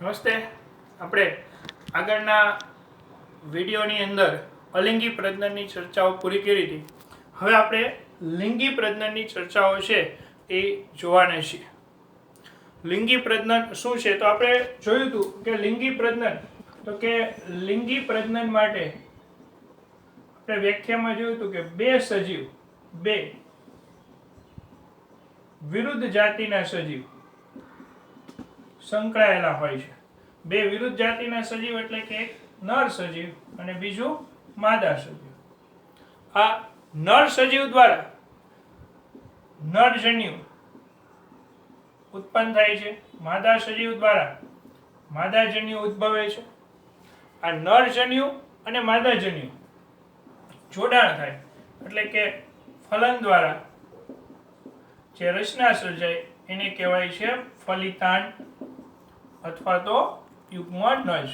નમસ્તે. આપણે આગળના વિડીયોની અંદર અલિંગી પ્રજનનની ચર્ચાઓ પૂરી કરી હતી. હવે આપણે લિંગી પ્રજનનની ચર્ચાઓ છે એ જોવાના છીએ. લિંગી પ્રજનન શું છે તો આપણે જોયું હતું કે લિંગી પ્રજનન માટે આપણે વ્યાખ્યામાં જોયું હતું કે બે વિરુદ્ધ જાતિના સજીવ સંકળાયેલા હોય છે. બે વિરુદ્ધ જાતિના સજીવ એટલે કે એક નર સજીવ અને બીજું માદા સજીવ. આ નર સજીવ દ્વારા નરજન્યુ ઉત્પન્ન થાય છે, માદા સજીવ દ્વારા માદાજન્યુ ઉદ્ભવે છે. આ નરજન્યુ અને માદાજન્યુ જોડાણ થાય એટલે કે ફલન દ્વારા જે રચના સર્જાય એને કહેવાય છે ફલિતાંડ અથવા તો યુગ્મનજ.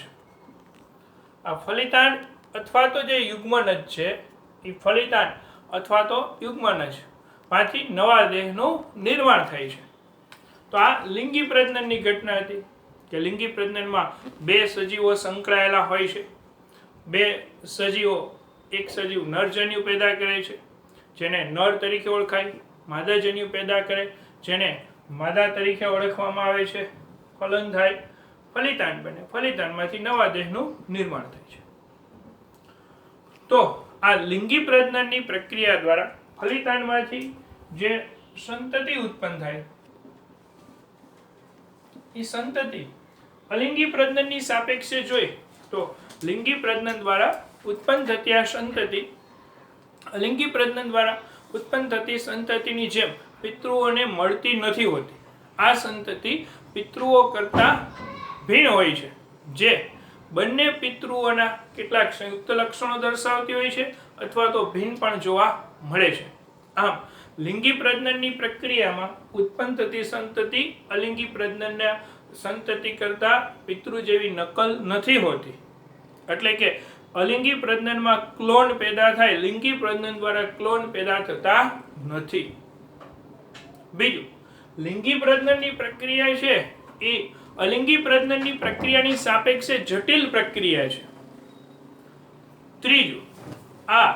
આ ફલિતાંડ અથવા તો જે યુગ્મનજ છે એ ફલિતાંડ અથવા તો યુગ્મનજ માંથી નવા દેહનું નિર્માણ થાય છે. તો આ લિંગી પ્રજનનની ઘટના હતી કે લિંગી પ્રજનનમાં બે સજીવો સંકળાયેલા હોય છે. બે સજીવો, એક સજીવ નરજન્યુ પેદા કરે છે જેને નર તરીકે ઓળખાય, માદાજન્યુ પેદા કરે જેને માદા તરીકે ઓળખવામાં આવે છે. ફલન થાય, ફલિતાંડ બને, ફલિતાંડમાંથી નવા દેહનું નિર્માણ થાય છે. તો આ લિંગી પ્રજનનની પ્રક્રિયા દ્વારા ફલિતાંડમાંથી જે સંતતિ ઉત્પન્ન થાય એ સંતતિ અલિંગી પ્રજનનની સાપેક્ષે જોઈએ તો લિંગી પ્રજનન દ્વારા ઉત્પન્ન થતી આ સંતતિ અલિંગી પ્રજનન દ્વારા ઉત્પન્ન થતી સંતતિની જેમ પિતૃઓને મળતી નથી હોતી. આ સંતતિ પિતૃઓ કરતા ભિન્ન હોય છે, જે બંને પિતૃઓના કેટલાક સંયુક્ત લક્ષણો દર્શાવતી હોય છે અથવા તો ભિન્ન પણ જોવા મળે છે. આમ લિંગી પ્રજનનની પ્રક્રિયામાં ઉત્પન્ન થતી સંતતિ અલિંગી પ્રજનનના સંતતિ કરતા પિતૃ જેવી નકલ નથી હોતી. એટલે કે અલિંગી પ્રજનનમાં ક્લોન પેદા થાય, લિંગી પ્રજનન દ્વારા ક્લોન પેદા થતા નથી. બીજું, લિંગી પ્રજનનની પ્રક્રિયા છે એ અલિંગી પ્રજનનની પ્રક્રિયાની સાપેક્ષે જટિલ પ્રક્રિયા છે. ત્રીજું, આ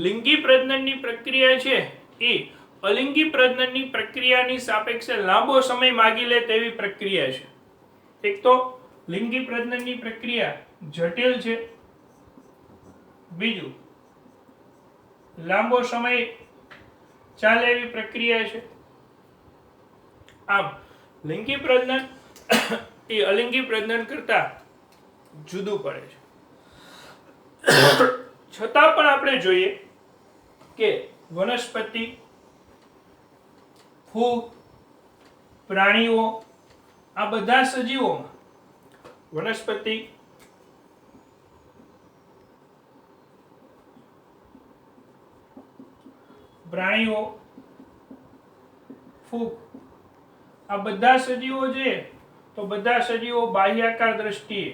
લિંગી પ્રજનનની પ્રક્રિયા છે એ અલિંગી પ્રજનનની પ્રક્રિયાની સાપેક્ષે લાંબો સમય માગી લે તેવી પ્રક્રિયા છે. એક તો લિંગી પ્રજનનની પ્રક્રિયા જટિલ છે, બીજું લાંબો સમય ચાલે એવી પ્રક્રિયા છે. આમ લિંગી પ્રજનન એ અલિંગી પ્રજનન કરતા જુદું પડે છે. છતાં પણ આપણે જોઈએ કે વનસ્પતિ, ફૂગ, પ્રાણીઓ આ બધા સજીવોમાં વનસ્પતિ, પ્રાણીઓ, ફૂગ આ બધા સજીવો છે તો બધા સજીવો બાહ્યાકાર દ્રષ્ટિએ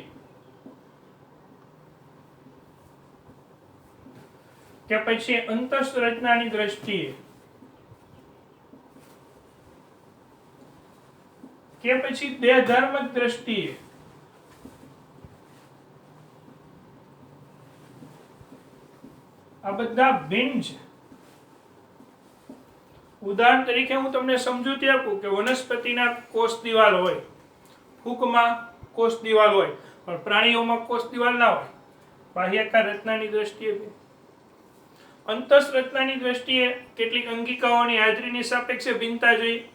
કે પછી અંતઃરચનાની દ્રષ્ટિએ કે પછી દેહધાર્મિક દ્રષ્ટિએ આ બધા ભિન્ન છે. ઉદાહરણ તરીકે હું તમને સમજૂતી આપું કે વનસ્પતિના કોષ દિવાલ હોય, ફૂગમાં કોષ દિવાલ હોય, પણ પ્રાણીઓમાં કોષ દિવાલ ના હોય. બાહ્યાકાર રચનાની દ્રષ્ટિએ, અંતઃરચનાની દ્રષ્ટિએ કેટલીક અંગિકાઓની હાજરીની સાપેક્ષે ભિન્નતા જોઈએ.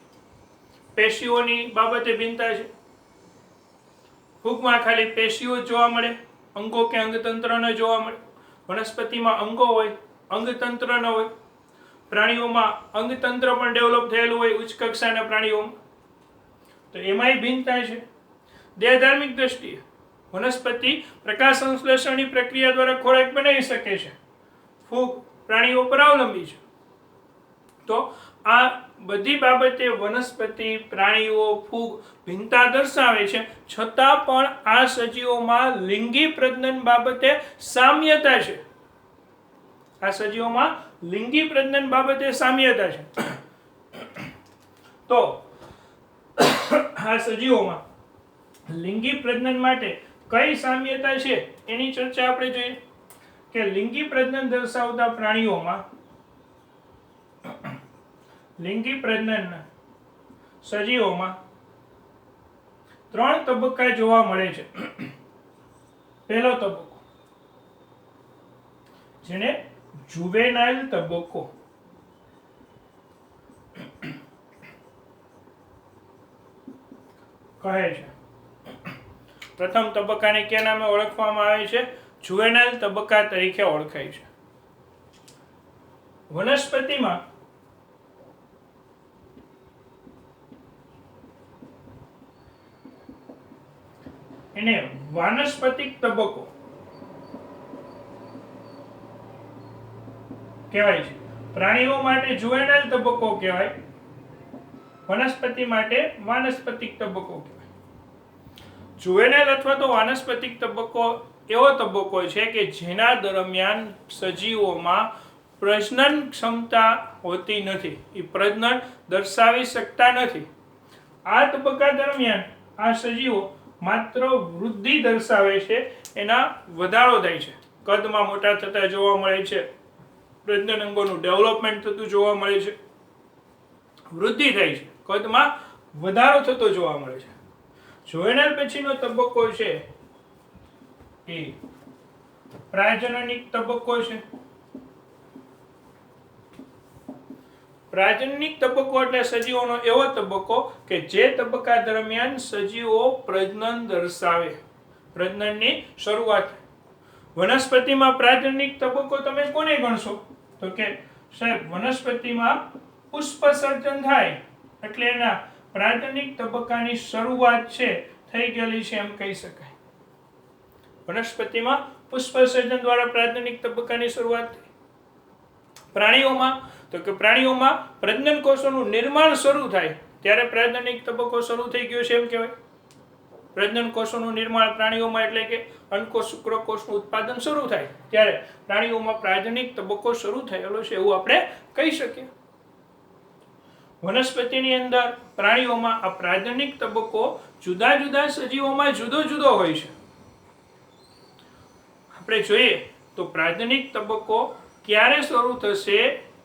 પેશીઓની બાબતે ભિન્નતા છે. ફૂગમાં ખાલી પેશીઓ જોવા મળે, અંગો કે અંગતંત્ર ન જોવા મળે. વનસ્પતિમાં અંગો હોય, અંગતંત્ર ન હોય. પ્રાણીઓમાં અંગતંત્ર પણ ડેવલપ થયેલું હોય ઉચ્ચ કક્ષાના પ્રાણીઓમાં, તો એમાંય ભિન્નતા છે. દેહધાર્મિક દ્રષ્ટિએ વનસ્પતિ પ્રકાશ સંશ્લેષણની પ્રક્રિયા દ્વારા ખોરાક બનાવી શકે છે, ફૂગ પ્રાણીઓ પર અવલંબી છે. તો આ બધી બાબતે વનસ્પતિ, પ્રાણીઓ, ફૂગ ભિન્નતા દર્શાવે છે. છતાં પણ આ સજીવોમાં લિંગી પ્રજનન બાબતે સામ્યતા છે. આ સજીવોમાં લિંગી પ્રજનન બાબતે સામ્યતા છે. તો આ સજીવોમાં લિંગી પ્રજનન માટે કઈ સામ્યતા છે એની ચર્ચા આપણે જોઈએ કે લિંગી પ્રજનન દર્શાવતા પ્રાણીઓમાં લિંગી પ્રજનન સજીવોમાં 3 તબક્કા જોવા મળે છે. પહેલો તબક્કો જેને જુવેનાઇલ તબક્કો કહે છે. પ્રથમ તબક્કાને કયા નામે ઓળખવામાં આવે છે? જુવેનાઇલ તબક્કા તરીકે ઓળખાય છે. વનસ્પતિમાં એને વાનસ્પતિક તબક્કો કહેવાય છે. પ્રાણીઓ માટે જુવેનાઇલ તબક્કો કહેવાય, વનસ્પતિ માટે વાનસ્પતિક તબક્કો કહેવાય. જુવેનાઇલ અથવા તો વાનસ્પતિક તબક્કો એવો તબક્કો છે કે જેના દરમિયાન સજીવોમાં પ્રજનન ક્ષમતા હોતી નથી, એ પ્રજનન દર્શાવી શકતા નથી. આ તબક્કા દરમિયાન આ સજીવો માત્ર વૃદ્ધિ દર્શાવે છે, એના વધારો થાય છે, કદમાં મોટા થતા જોવા મળે છે, પ્રજનન અંગોનું ડેવલપમેન્ટ થતું જોવા મળે છે, વૃદ્ધિ થાય છે, કદમાં વધારો થતો જોવા મળે છે. જુવેનાઇલ પછીનો તબક્કો છે એ પ્રજનનિક તબક્કો છે. પ્રજનનિક તબક્કો એટલે સજીવોનો એવો તબક્કો કે જે તબક્કા દરમિયાન સજીવો પ્રજનન દર્શાવે, પ્રજનનની શરૂઆત. વનસ્પતિમાં પ્રજનનિક તબક્કો તમે કોને ગણશો? તો કે સાહેબ વનસ્પતિમાં પુષ્પસર્જન થાય એટલે એના પ્રજનનિક તબક્કાની શરૂઆત છે થઈ ગયેલી છે એમ કહી શકાય. વનસ્પતિમાં પુષ્પસર્જન દ્વારા પ્રજનનિક તબક્કાની શરૂઆત થઈ. પ્રાણીઓમાં તો કે પ્રાણીઓમાં પ્રજનન કોષોનું નિર્માણ શરૂ થાય ત્યારે પ્રજનનિક તબક્કો શરૂ થઈ ગયો છે એમ કહેવાય. પ્રજનન કોષોનું નિર્માણ પ્રાણીઓમાં એટલે કે અંડકોષ શુક્રકોષનું ઉત્પાદન શરૂ થાય ત્યારે પ્રાણીઓમાં પ્રજનનિક તબક્કો શરૂ થયેલો છે એવું આપણે કહી શકીએ. વનસ્પતિની અંદર પ્રાણીઓમાં આ પ્રજનનિક તબક્કો જુદા જુદા સજીવોમાં જુદો જુદો હોય છે. આપણે જોઈએ તો પ્રજનનિક તબક્કો ક્યારે શરૂ થશે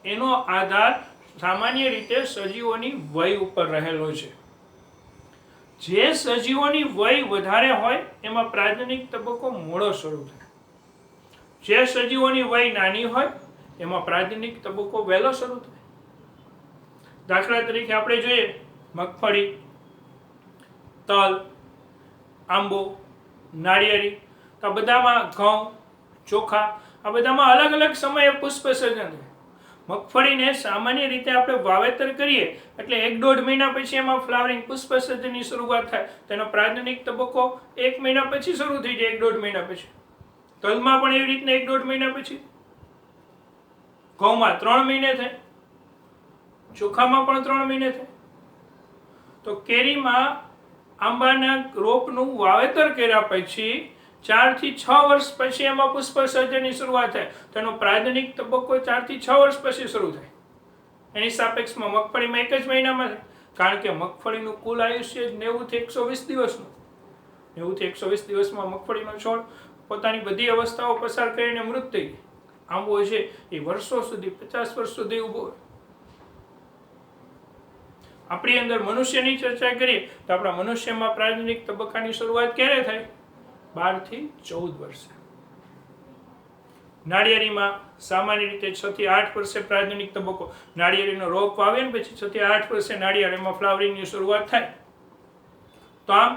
એનો આધાર સામાન્ય રીતે સજીવોની વય ઉપર રહેલો છે. જે સજીવોની વય વધારે હોય એમાં પ્રજનનિક તબક્કો મોડો શરૂ થાય. જે સજીવોની વય નાની હોય એમાં પ્રજનનિક તબક્કો વહેલો શરૂ થાય. દાખલા તરીકે આપણે જોઈએ મગફળી, તલ, આંબો, નાળિયેરી, આ બધામાં ઘઉં, ચોખા, આ બધામાં અલગ અલગ સમયે પુષ્પસર્જન થાય. મગફળીને સામાન્ય રીતે આપણે વાવેતર કરીએ એટલે 1-1.5 મહિના પછી એમાં ફ્લાવરિંગ પુષ્પસર્જનની શરૂઆત થાય. તેનો પ્રજનનિક તબક્કો 1 મહિના પછી શરૂ થઈ જાય, 1-1.5 મહિના પછી. તલમાં પણ એવી રીતના 1-1.5 મહિના પછી, ઘઉંમાં 3 મહિને થાય, ચોખામાં પણ 3 મહિને થાય. તો કેરીમાં આંબાના રોપનું વાવેતર કર્યા પછી 4 થી 6 વર્ષ પછી એમાં પુષ્પસર્જનની શરૂઆત થાય. તેનો પ્રજનનિક તબક્કો 4 થી 6 વર્ષ પછી શરૂ થાય. એની સાપેક્ષમાં મગફળીમાં 1 જ મહિનામાં થાય, કારણ કે મગફળીનું કુલ આયુષ્ય 90 થી 120 દિવસનું. 90 થી 120 દિવસમાં મગફળીનો છોડ પોતાની બધી અવસ્થાઓ પસાર કરીને મૃત થઈ જાય. આંબો છે એ વર્ષો સુધી, 50 વર્ષ સુધી ઊભો હોય. આપણી અંદર મનુષ્યની ચર્ચા કરીએ તો આપણા મનુષ્યમાં પ્રજનનિક તબક્કાની શરૂઆત ક્યારે થાય? 12 થી 14 વર્ષે. નાળિયેરીમાં સામાન્ય રીતે 6 થી 8 વર્ષે પ્રજનનિક તબક્કો. નાળિયેરીનો રોપ વાવે ને પછી 6 થી 8 વર્ષે નાળિયેરીમાં ફ્લાવરિંગની શરૂઆત થાય. તો આમ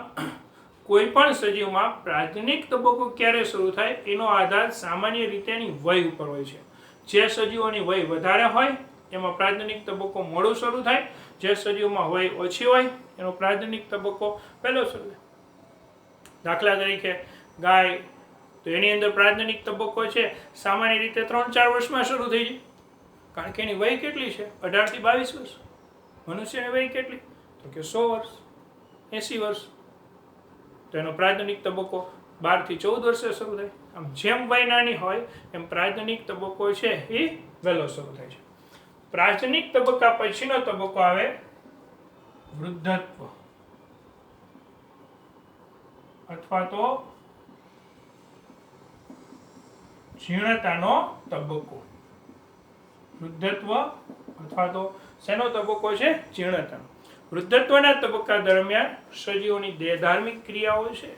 કોઈ પણ સજીવમાં પ્રજનનિક તબક્કો ક્યારે શરૂ થાય એનો આધાર સામાન્ય રીતે એની વય ઉપર હોય છે. જે સજીવોની વય વધારે હોય એમાં પ્રજનનિક તબક્કો મોડો શરૂ થાય. જે સજીવમાં વય ઓછી હોય એનો પ્રજનનિક તબક્કો પહેલો શરૂ થાય. દાખલા તરીકે ગાય, તો એની અંદર પ્રજનનિક તબક્કો છે સામાન્ય રીતે 3-4 વર્ષમાં શરૂ થઈ જાય, કારણ કે એની વય કેટલી છે? 18 થી 22 વર્ષ. મનુષ્યની વય કેટલી? તો કે 100 વર્ષ, 80 વર્ષ. તો એનો પ્રજનનિક તબક્કો 12 થી 14 વર્ષે શરૂ થાય. આમ જેમ વય નાની હોય એમ પ્રજનનિક તબક્કો છે એ વહેલો શરૂ થાય છે. પ્રજનનિક તબક્કા પછીનો તબક્કો આવે વૃદ્ધત્વ. અથવા તો જીર્ણતાનો તબક્કો. વૃદ્ધત્વ અથવા તો શેનો તબક્કો છે? જીર્ણતાનો. વૃદ્ધત્વના તબક્કા દરમિયાન સજીવોની દેહધાર્મિક ક્રિયાઓ છે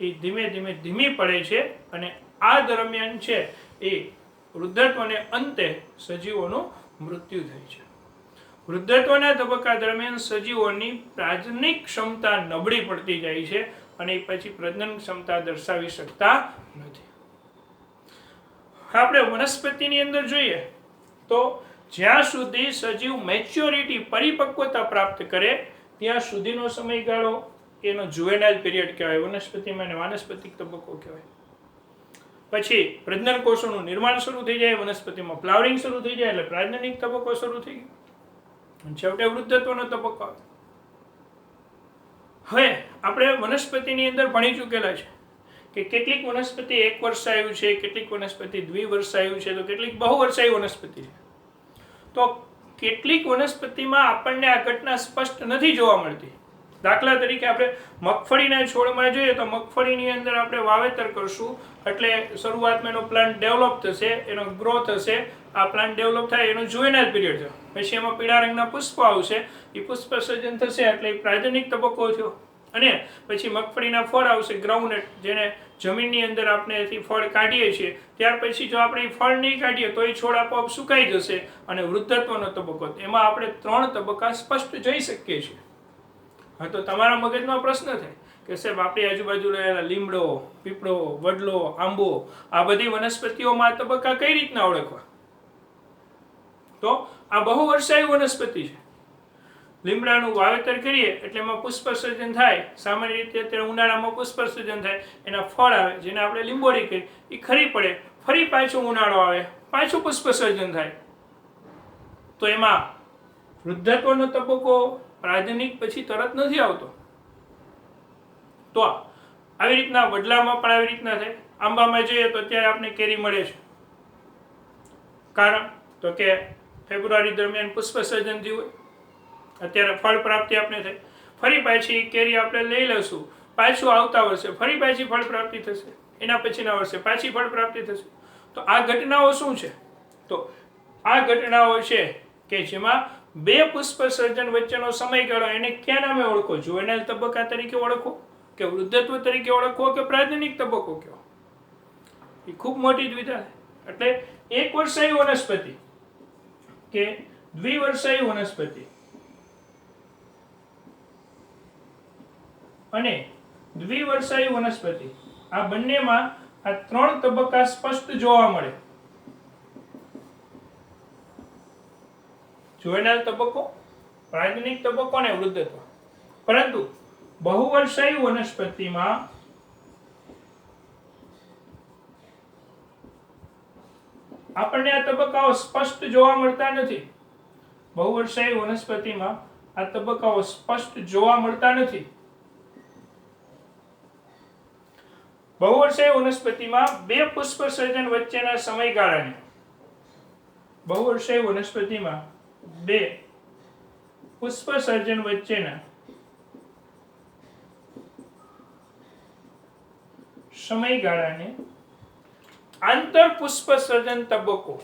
એ ધીમે ધીમે ધીમી પડે છે અને આ દરમિયાન છે એ વૃદ્ધત્વને અંતે સજીવોનું મૃત્યુ થાય છે. વૃદ્ધત્વના તબક્કા દરમિયાન સજીવોની પ્રજનન ક્ષમતા નબળી પડતી જાય છે અને પછી પ્રજનન ક્ષમતા દર્શાવી શકતા નથી. આપણે વનસ્પતિની અંદર જોઈએ તો જ્યાં સુધી સજીવ મેચ્યોરિટી પરિપક્વતા પ્રાપ્ત કરે ત્યાં સુધીનો સમયગાળો એનો જુવેનાઇલ પીરિયડ કહેવાય. વનસ્પતિમાં એને વાનસ્પતિક તબક્કો કહેવાય. પછી પ્રજનન કોષોનું નિર્માણ શરૂ થઈ જાય, વનસ્પતિમાં ફ્લાવરિંગ શરૂ થઈ જાય એટલે પ્રજનનિક તબક્કો શરૂ થઈ ગયો, છેવટે વૃદ્ધત્વનો તબક્કો આવે. હવે આપણે વનસ્પતિની અંદર ભણી ચૂકેલા છે કે કેટલીક વનસ્પતિ એક વર્ષાયુ છે, કેટલીક વનસ્પતિ દ્વિવર્ષાયુ છે, તો કેટલીક બહુવર્ષાયુ વનસ્પતિ છે. તો કેટલીક વનસ્પતિમાં આપણને આ ઘટના સ્પષ્ટ નથી જોવા મળતી. દાખલા તરીકે આપણે મગફળીના છોડમાં જોઈએ તો મગફળીની અંદર આપણે વાવેતર કરશું એટલે શરૂઆતમાં એનો પ્લાન્ટ ડેવલપ થશે, એનો ગ્રોથ હશે. આ પ્લાન્ટ ડેવલપ થાય એનો જુવેનાઇલ પીરિયડ થયો, પછી એમાં પીળા રંગના પુષ્પ આવશે, એ પુષ્પ સર્જન થશે એટલે એ પ્રાજનિક તબક્કો થયો. અને પછી મગફળીના ફળ આવશે ગ્રાઉન્ડનટ, જેને જમીનની અંદર આપણે એથી ફળ કાઢીએ છીએ. ત્યાર પછી જો આપણે ફળ નહીં કાઢીએ તો એ છોડ આપોઆપ સુકાઈ જશે અને વૃદ્ધત્વનો તબક્કો. એમાં આપણે 3 તબક્કા સ્પષ્ટ જોઈ શકીએ છીએ. હા, તો તમારા મગજમાં પ્રશ્ન થાય કે સાહેબ આપણી આજુબાજુ રહેલા લીમડો, પીપળો, વડલો, આંબો આ બધી વનસ્પતિઓમાં આ તબક્કા કઈ રીતના ઓળખવા? તો આ બહુવર્ષાયુ વનસ્પતિ છે. લીમડાનું વાવેતર કરીએ એટલે એમાં પુષ્પ સર્જન થાય. સામાન્ય રીતે અત્યારે ઉનાળામાં પુષ્પ સર્જન થાય, એના ફળ આવે જેને આપણે લીંબોળી કહીએ, એ ખરી પડે, ફરી પાછું ઉનાળો આવે, પાછું પુષ્પ સર્જન થાય. તો એમાં વૃદ્ધત્વનો તબક્કો પ્રાજનિક પછી તરત નથી આવતો. તો આવી રીતના વડલામાં પણ આવી રીતના થાય. આંબામાં જોઈએ તો અત્યારે આપણે કેરી મળે છે, કારણ તો કે ફેબ્રુઆરી દરમિયાન પુષ્પ સર્જન થયું હોય, અત્યારે ફળ પ્રાપ્તિ આપણે થઈ, ફરી પાછી કેરી આપણે લઈ લઈશું, પાછું આવતા વર્ષે ફરી પાછી ફળ પ્રાપ્તિ થશે, એના પછીના વર્ષે પાછી ફળ પ્રાપ્તિ થશે. તો આ ઘટનાઓ શું છે? તો આ ઘટનાઓ છે કે જેમાં 2 પુષ્પ સર્જન વચ્ચેનો સમયગાળો, એને ક્યાં નામે ઓળખો? જુવેનાઇલ તબક્કા તરીકે ઓળખો કે વૃદ્ધત્વ તરીકે ઓળખવો કે પ્રાજનિક તબક્કો કહેવો? એ ખૂબ મોટી દ્વિધા. એટલે એક વર્ષાયુ વનસ્પતિ કે દ્વિવર્ષાયુ વનસ્પતિ અને દ્વિવર્ષાયુ વનસ્પતિ, આ બંનેમાં આ 3 તબક્કા સ્પષ્ટ જોવા મળે. જુવેનાઇલ તબક્કો, પ્રાજનિક તબક્કો અને વૃદ્ધત્વ. પરંતુ બહુવર્ષાયુ વનસ્પતિમાં આપણને આ તબક્કાઓ સ્પષ્ટ જોવા મળતા નથી. બહુવર્ષાયુ વનસ્પતિમાં આ તબક્કાઓ સ્પષ્ટ જોવા મળતા નથી. બહુવર્ષાયુ વનસ્પતિમાં 2 પુષ્પ સર્જન વચ્ચેના સમયગાળાને, બહુવર્ષાયુ વનસ્પતિમાં 2 પુષ્પ સર્જન વચ્ચેના સમયગાળાને આંતર પુષ્પ સર્જન તબક્કો,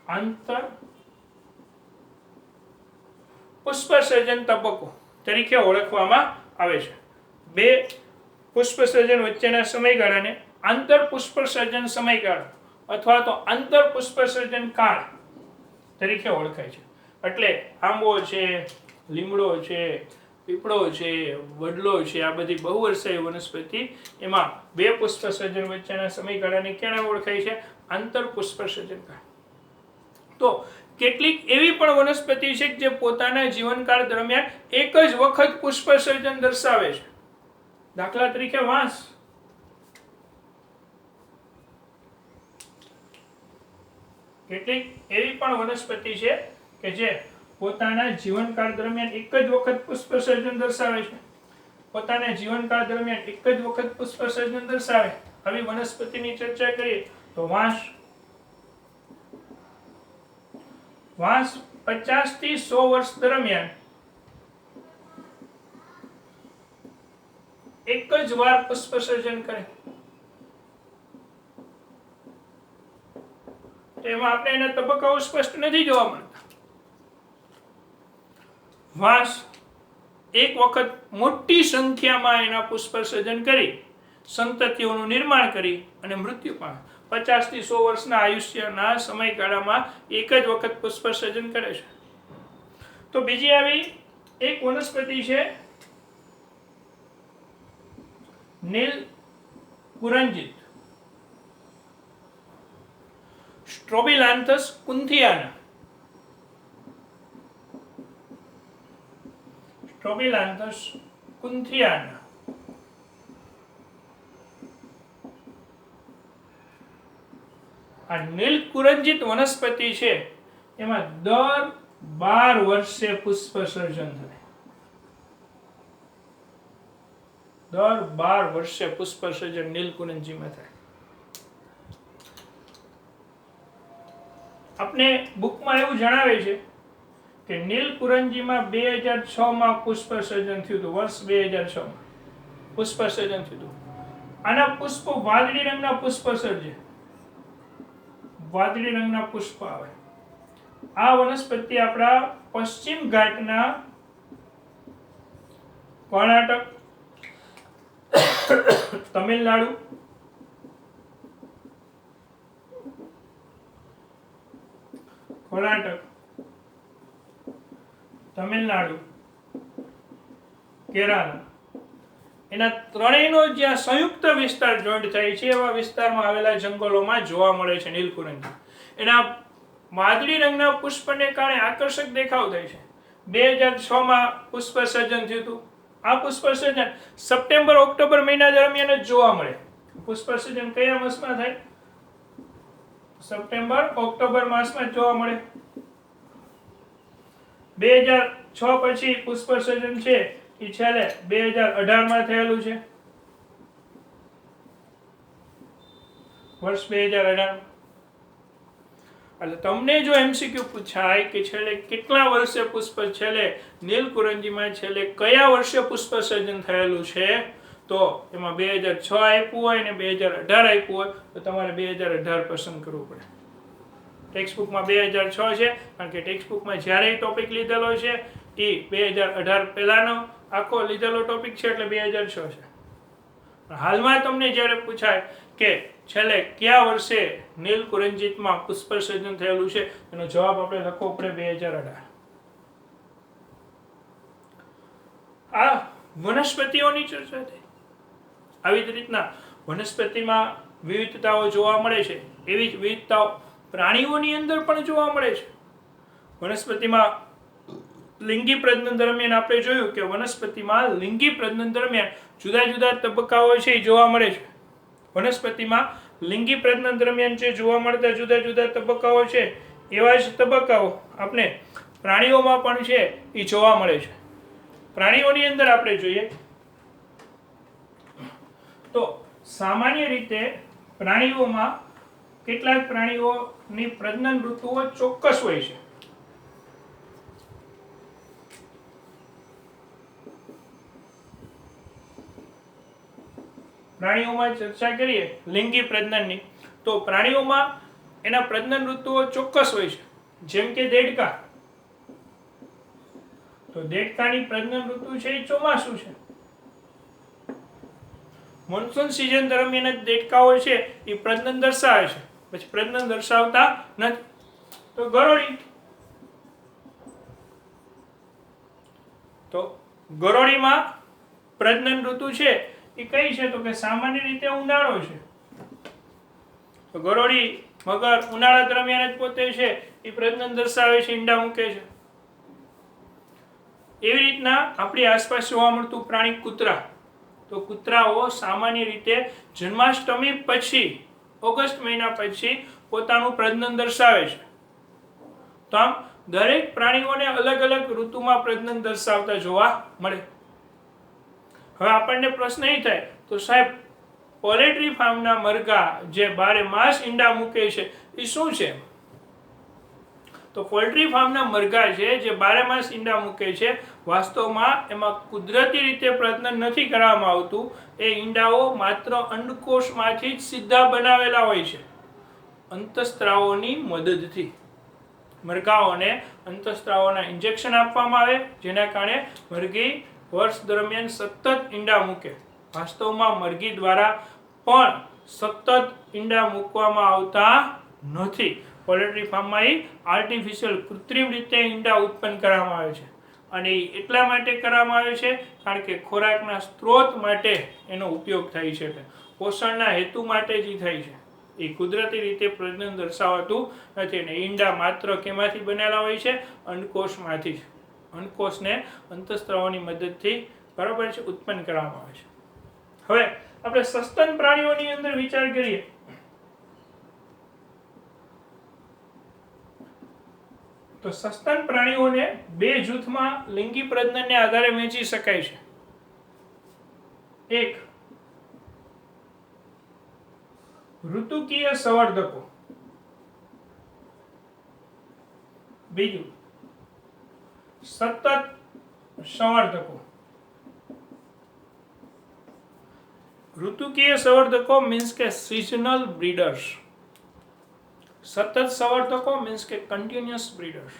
આંતર પુષ્પ સર્જન તબક્કો તરીકે ઓળખવામાં આવે છે. 2 પુષ્પ સર્જન વચ્ચેના સમયગાળાને આંતર પુષ્પ સર્જન સમયગાળો અથવા તો આંતર પુષ્પ સર્જન કાળ તરીકે ઓળખાય છે. એટલે આંબો છે, લીમડો છે, પીપળો છે, વડલો છે, આ બધી બહુવર્ષાયુ વનસ્પતિ, એમાં 2 પુષ્પ સર્જન વચ્ચેના સમયગાળાને ક્યાં ઓળખાય છે? આંતર પુષ્પ સર્જન કાળ. તો કેટલીક એવી પણ વનસ્પતિ છે જે પોતાના જીવનકાળ દરમિયાન એક જ વખત પુષ્પ સર્જન દર્શાવે છે. દાખલા તરીકે વાંસ. કેટલીક એવી પણ વનસ્પતિ છે કે જે પોતાના જીવનકાળ દરમિયાન એક જ વખત પુષ્પ સર્જન દર્શાવે છે. પોતાના જીવનકાળ દરમિયાન એક જ વખત પુષ્પ સર્જન દર્શાવે આવી વનસ્પતિની ચર્ચા કરીએ તો વાંસ. વાંસ 50 થી 100 વર્ષ દરમિયાન એક જ વાર પુષ્પસર્જન કરે તો એમાં આપણે એના તબક્કાઓ સ્પષ્ટ નથી જોવા મળતા. વાંસ એક વખત મોટી સંખ્યામાં એના પુષ્પસર્જન કરી સંતતિઓનું નિર્માણ કરી અને મૃત્યુ પામે. 50 થી 100 વર્ષના આયુષ્યના સમયગાળામાં એક જ વખત પુષ્પસર્જન કરે છે. તો બીજી આવી એક વનસ્પતિ છે નીલ કુરંજિત, સ્ટ્રોબિલાન્થસ કુન્થિયાના. સ્ટ્રોબિલાન્થસ કુન્થિયાના આ નીલ કુરંજિત વનસ્પતિ છે એમાં દર 12 વર્ષે પુષ્પસર્જન થાય. દર 12 વર્ષે પુષ્પસર્જન નીલકુરંજીમાં થાય. આપને બુકમાં એવું જણાવે છે કે નીલકુરંજીમાં 2006 માં પુષ્પસર્જન થયું હતું. વર્ષ 2006 માં પુષ્પસર્જન થયું હતું. આના પુષ્પો વાદળી રંગના પુષ્પ સર્જે. વાદળી રંગના પુષ્પ આવે. આ વનસ્પતિ આપણા પશ્ચિમ ઘાટના કર્ણાટક, તમિલનાડુ, કેરાલા એના ત્રણેયનો જ્યાં સંયુક્ત વિસ્તાર જોઈન્ટ થાય છે એવા વિસ્તારમાં આવેલા જંગલોમાં જોવા મળે છે નીલકુરંજી. એના વાદળી રંગના પુષ્પને કારણે આકર્ષક દેખાવ થાય છે. 2006 માં પુષ્પસર્જન થયું હતું. આ પુષ્પસર્જન સપ્ટેમ્બર ઓક્ટોબર મહિના દરમિયાન જ જોવા મળે. પુષ્પસર્જન કયા માસમાં થાય? સપ્ટેમ્બર ઓક્ટોબર માસમાં જ જોવા મળે. 2006 પછી પુષ્પસર્જન છે એ છેલ્લે 2018 માં થયેલું છે. વર્ષ 2018. એટલે તમને જો MCQ પૂછાય કે છેલ્લે કેટલા વર્ષે પુષ્પ છેલ્લે નીલકુરંજીમાં છેલ્લે કયા વર્ષે પુષ્પસર્જન થયેલું છે તો એમાં 2006 આપ્યું હોય ને 2018 આપ્યું હોય તો તમારે 2018 પસંદ કરવું પડે. ટેક્સ્ટ બુકમાં 2006 છે કારણ કે ટેક્સ્ટ બુકમાં જ્યારે ટોપિક લીધેલો છે એ 2018 પહેલાનો આખો લીધેલો ટોપિક છે એટલે 2006 છે. હાલમાં તમને જ્યારે પૂછાય કે છેલ્લે કયા વર્ષે નીલકુરંજીતમાં પુષ્પસર્જન થયેલું છે એનો જવાબ આપણે લખવો પડે 2018. આ વનસ્પતિઓની ચર્ચા થઈ. આવી જ રીતના વનસ્પતિમાં વિવિધતાઓ જોવા મળે છે એવી જ વિવિધતાઓ પ્રાણીઓની અંદર પણ જોવા મળે છે. વનસ્પતિમાં લિંગી પ્રજનન દરમિયાન આપણે જોયું કે વનસ્પતિમાં લિંગી પ્રજનન દરમિયાન જુદા જુદા તબક્કાઓ છે એ જોવા મળે છે. વનસ્પતિમાં લિંગી પ્રજનન દરમિયાન જે જોવા મળતા જુદા જુદા તબક્કાઓ છે એવા જ તબક્કાઓ આપણે પ્રાણીઓમાં પણ છે એ જોવા મળે છે. પ્રાણીઓની અંદર આપણે જોઈએ તો સામાન્ય રીતે પ્રાણીઓમાં કેટલાક પ્રાણીઓની પ્રજનન ઋતુઓ ચોક્કસ હોય છે. પ્રાણીઓમાં ચર્ચા કરીએ લિંગી પ્રજનનની તો પ્રાણીઓમાં એના પ્રજનન ઋતુઓ ચોક્કસ હોય છે. જેમ કે દેડકા. તો દેડકાની પ્રજનન ઋતુ છે એ ચોમાસું છે. મોન્સૂન સિઝન દરમિયાન જ દેડકાઓ છે એ પ્રજનન દર્શાવે છે, પછી પ્રજનન દર્શાવતા નથી. તો ગરોળી. તો ગરોળીમાં પ્રજનન ઋતુ છે એ કઈ છે તો કે સામાન્ય રીતે ઉનાળો છે. તો ગરોળી મગર ઉનાળા દરમિયાન જ પોતે છે એ પ્રજનન દર્શાવે છે, ઈંડા મૂકે છે. એવી રીતના આપણી આસપાસ જોવા મળતું પ્રાણી કૂતરા. તો કૂતરાઓ સામાન્ય રીતે જન્માષ્ટમી પછી ઓગસ્ટ મહિના પછી પોતાનું પ્રજનન દર્શાવે છે. તો આમ દરેક પ્રાણીઓને અલગ અલગ ઋતુમાં પ્રજનન દર્શાવતા જોવા મળે. હવે આપણને પ્રશ્ન એ થાય તો સાહેબ પોલ્ટ્રી ફાર્મના મરઘા જે 12 માસ ઈંડા મૂકે છે એ શું છે? તો પોલ્ટ્રી ફાર્મના મરઘા છે જે 12 માસ ઈંડા મૂકે છે, વાસ્તવમાં એમાં કુદરતી રીતે પ્રજનન નથી કરવામાં આવતું. એ ઈંડાઓ માત્ર અંડકોષમાંથી જ સીધા બનાવેલા હોય છે અંતઃસ્ત્રાવોની મદદથી. મરઘાઓને અંતઃસ્ત્રાવોના ઇન્જેક્શન આપવામાં આવે, જેના કારણે મરઘી વર્ષ દરમિયાન સતત ઈંડા મૂકે. વાસ્તવમાં મરઘી દ્વારા પણ સતત ઈંડા મૂકવામાં આવતા નથી. પોલ્ટ્રી ફાર્મમાં આર્ટિફિશિયલ કૃત્રિમ રીતે ઈંડા ઉત્પન્ન કરવામાં આવે છે, અને એટલા માટે કરવામાં આવે છે કારણ કે ખોરાકના સ્ત્રોત માટે એનો ઉપયોગ થાય છે, પોષણના હેતુ માટે જ થાય છે. એ કુદરતી રીતે પ્રજનન દર્શાવાતું નથી. અને ઈંડા માત્ર કેમાંથી બનેલા હોય છે? અંડકોષમાંથી જ. અંડકોષને અંતઃસ્ત્રાવોની મદદથી બરાબર છે ઉત્પન્ન કરવામાં આવે છે. હવે આપણે સસ્તન પ્રાણીઓની અંદર વિચાર કરીએ તો સસ્તન પ્રાણીઓને બે જૂથમાં લિંગી પ્રજનનને આધારે વહેંચી શકાય છે. એક, ઋતુકીય સંવર્ધકો. બીજું, સતત સંવર્ધકો. ઋતુકીય સંવર્ધકો મીન્સ કે સિઝનલ બ્રીડર્સ. સતત સંવર્ધકો મીન્સ કે કન્ટિન્યુઅસ બ્રીડર્સ.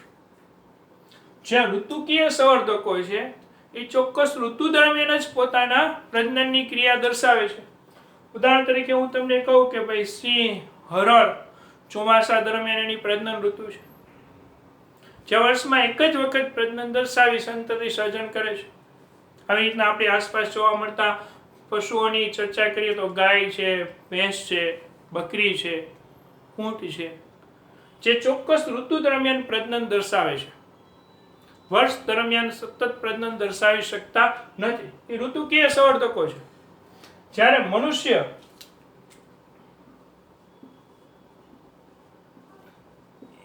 જે ઋતુકીય સંવર્ધકો છે એ ચોક્કસ ઋતુ દરમિયાન જ પોતાના પ્રજનનની ક્રિયા દર્શાવે છે. ઉદાહરણ તરીકે હું તમને કહું કે ભાઈ સિંહ, હરણ ચોમાસા દરમિયાન એની પ્રજનન ઋતુ છે, જે વર્ષમાં એક જ વખત પ્રજનન દર્શાવી સંતતિ સર્જન કરે છે. આવી રીતના આપણી આસપાસ જોવા મળતા પશુઓની ચર્ચા કરીએ તો ગાય છે, ભેંસ છે, બકરી છે, ઊંટ છે, જે ચોક્કસ ઋતુ દરમિયાન પ્રજનન દર્શાવે છે. વર્ષ દરમિયાન સતત પ્રજનન દર્શાવી શકતા નથી. એ ઋતુકીય સંવર્ધકો છે. જ્યારે મનુષ્ય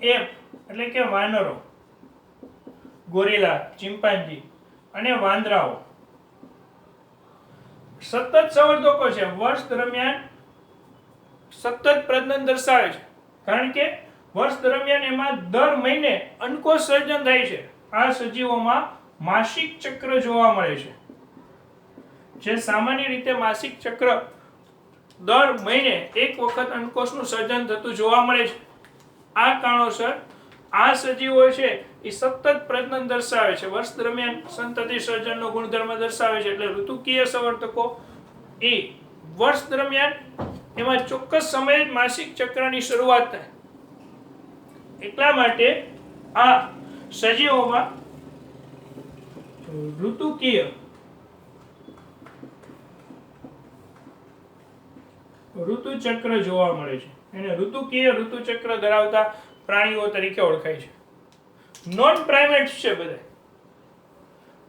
એટલે કે વાનરો, ગોરીલા, ચિમ્પાન્જી અને વાંદરાઓ સતત સંવર્ધકો છે. વર્ષ દરમિયાન સતત પ્રજનન દર્શાવે છે, કારણ કે વર્ષ દરમિયાન એમાં દર મહિને અંડકોષ સર્જન થાય છે. આ સજીવોમાં માસિક ચક્ર જોવા મળે છે. જે સામાન્ય રીતે માસિક ચક્ર દર મહિને એક વખત અંડકોષનું સર્જન થતું જોવા મળે છે. આ કારણોસર આ સજીવો છે એ સતત પ્રજનન દર્શાવે છે, વર્ષ દરમિયાન સંતતિ સર્જનનો ગુણધર્મ દર્શાવે છે. એટલે ઋતુકીય સંવર્ધકો એ વર્ષ દરમિયાન એમાં ચોક્કસ સમયે જ માસિક ચક્રની શરૂઆત થાય. એટલા માટે આ સજીવોમાં ઋતુકીય ઋતુચક્ર જોવા મળે છે. એને ઋતુકીય ઋતુચક્ર ધરાવતા પ્રાણીઓ તરીકે ઓળખાય છે. નોન પ્રાઇમેટ્સ છે બધા,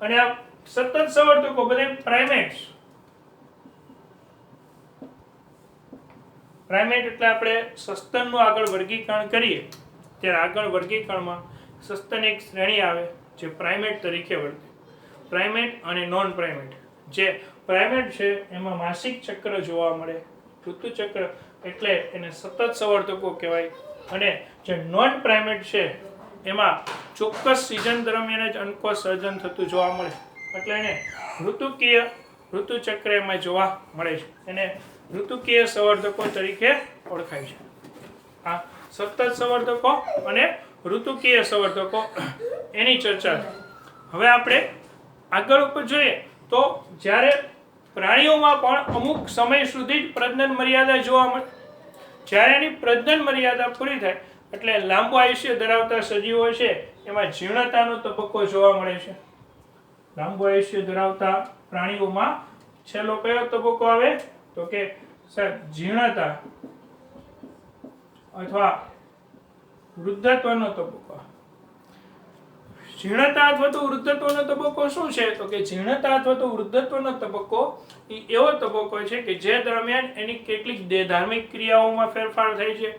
અને આ સતત સંવર્ધકો બધા પ્રાઇમેટ્સ. પ્રાઇમેટ એટલે આપણે સસ્તનનું આગળ વર્ગીકરણ કરીએ ત્યારે આગળ વર્ગીકરણમાં સસ્તન એક શ્રેણી આવે જે પ્રાઇમેટ તરીકે વર્તે. પ્રાઇમેટ અને નોન પ્રાઇમેટ. જે પ્રાઇમેટ છે એમાં માસિક ચક્ર જોવા મળે, ઋતુચક્ર, એટલે એને સતત સંવર્ધકો કહેવાય. અને જે નોન પ્રાઇમેટ છે એમાં ચોક્કસ સિઝન દરમિયાન જ અંડકોષ સર્જન થતું જોવા મળે, એટલે એને ઋતુકીય ઋતુચક્ર એમાં જોવા મળે છે. એને ઋતુકીય સંવર્ધકો તરીકે ઓળખાય છે. આ સતત સંવર્ધકો અને ઋતુકીય સંવર્ધકો એની ચર્ચા. હવે આપણે આગળ ઉપર જોઈએ તો જ્યારે પ્રાણીઓમાં પણ અમુક સમય સુધી જ પ્રજનન મર્યાદા જોવા મળે. જ્યારે એની પ્રજનન મર્યાદા પૂરી થાય એટલે લાંબુ આયુષ્ય ધરાવતા સજીવો છે એમાં જીર્ણતાનો તબક્કો જોવા મળે છે. લાંબુ આયુષ્ય ધરાવતા પ્રાણીઓમાં છેલ્લો કયો તબક્કો આવે તો કે જીર્ણતા અથવા વૃદ્ધત્વનો તબક્કો. જીર્ણતા અથવા તો વૃદ્ધત્વનો તબક્કો શું છે તો કે જીર્ણતા અથવા તો વૃદ્ધત્વનો તબક્કો એ એવો તબક્કો છે કે જે દરમિયાન એની કેટલીક ધાર્મિક ક્રિયાઓમાં ફેરફાર થાય છે,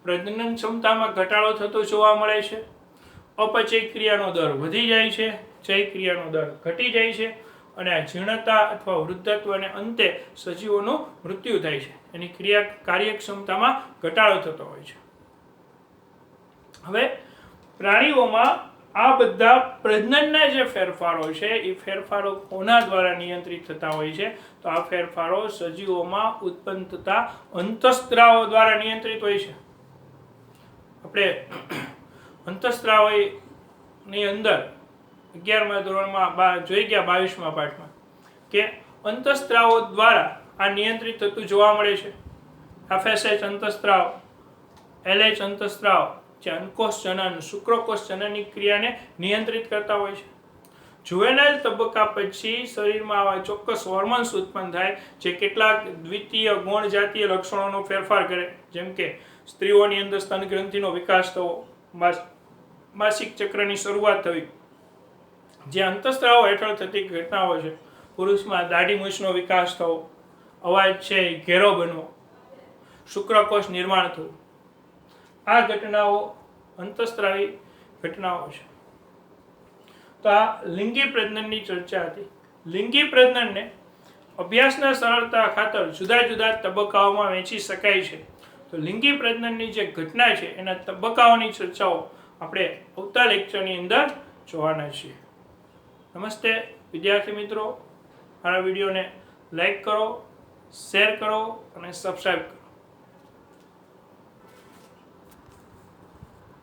પ્રજનન ક્ષમતામાં ઘટાડો થતો જોવા મળે છે, અપચય ક્રિયાનો દર વધી જાય છે, ચય ક્રિયાનો દર ઘટી જાય છે, અને આ જીર્ણતા અથવા વૃદ્ધત્વને અંતે સજીવોનું મૃત્યુ થાય છે. એની કાર્યક્ષમતામાં ઘટાડો થતો હોય છે. હવે પ્રાણીઓમાં આ બધા પ્રજનનના જે ફેરફારો છે એ ફેરફારો કોના દ્વારા નિયંત્રિત થતા હોય છે? તો આ ફેરફારો સજીવોમાં ઉત્પન્ન થતા અંતઃસ્ત્રાવો દ્વારા નિયંત્રિત હોય છે. આપણે અંતઃસ્ત્રાવની અંદર 11મા ધોરણમાં જોઈ ગયા 22મા પાઠમાં કે અંતઃસ્ત્રાવો દ્વારા આ નિયંત્રિત થતું જોવા મળે છે. FSH અંતઃસ્ત્રાવ, LH અંતઃસ્ત્રાવ જે અંકોષ જનન શુક્રકોષ જનનની ક્રિયાને નિયંત્રિત કરતા હોય છે. જુવેનાઇલ તબક્કા પછી શરીરમાં આવા ચોક્કસ હોર્મોન્સ ઉત્પન્ન થાય જે કેટલાક દ્વિતીય ગૌણ જાતીય લક્ષણોનો ફેરફાર કરે, જેમ કે સ્ત્રીઓની અંદર સ્તન ગ્રંથિનો વિકાસ થવો, માસિક ચક્રની શરૂઆત થવી, જે અંતઃસ્ત્રાવો હેઠળ થતી ઘટનાઓ છે. પુરુષમાં દાઢી મૂછનો વિકાસ થવો, અવાજ છે ઘેરો બનવો, શુક્રકોષ નિર્માણ થવું, આ ઘટનાઓ અંતઃસ્ત્રાવી ઘટનાઓ છે. તો આ લિંગી પ્રજનનની ચર્ચા હતી. લિંગી પ્રજનનને અભ્યાસના સરળતા ખાતર જુદા જુદા તબક્કાઓમાં વહેંચી શકાય છે. તો લિંગી પ્રજનનની જે ઘટના છે એના તબક્કાઓની ચર્ચાઓ આપણે આવતા લેક્ચરની અંદર જોવાના છીએ. નમસ્તે વિદ્યાર્થી મિત્રો, મારા વિડીયોને લાઈક કરો, શેર કરો અને સબસ્ક્રાઈબ કરો.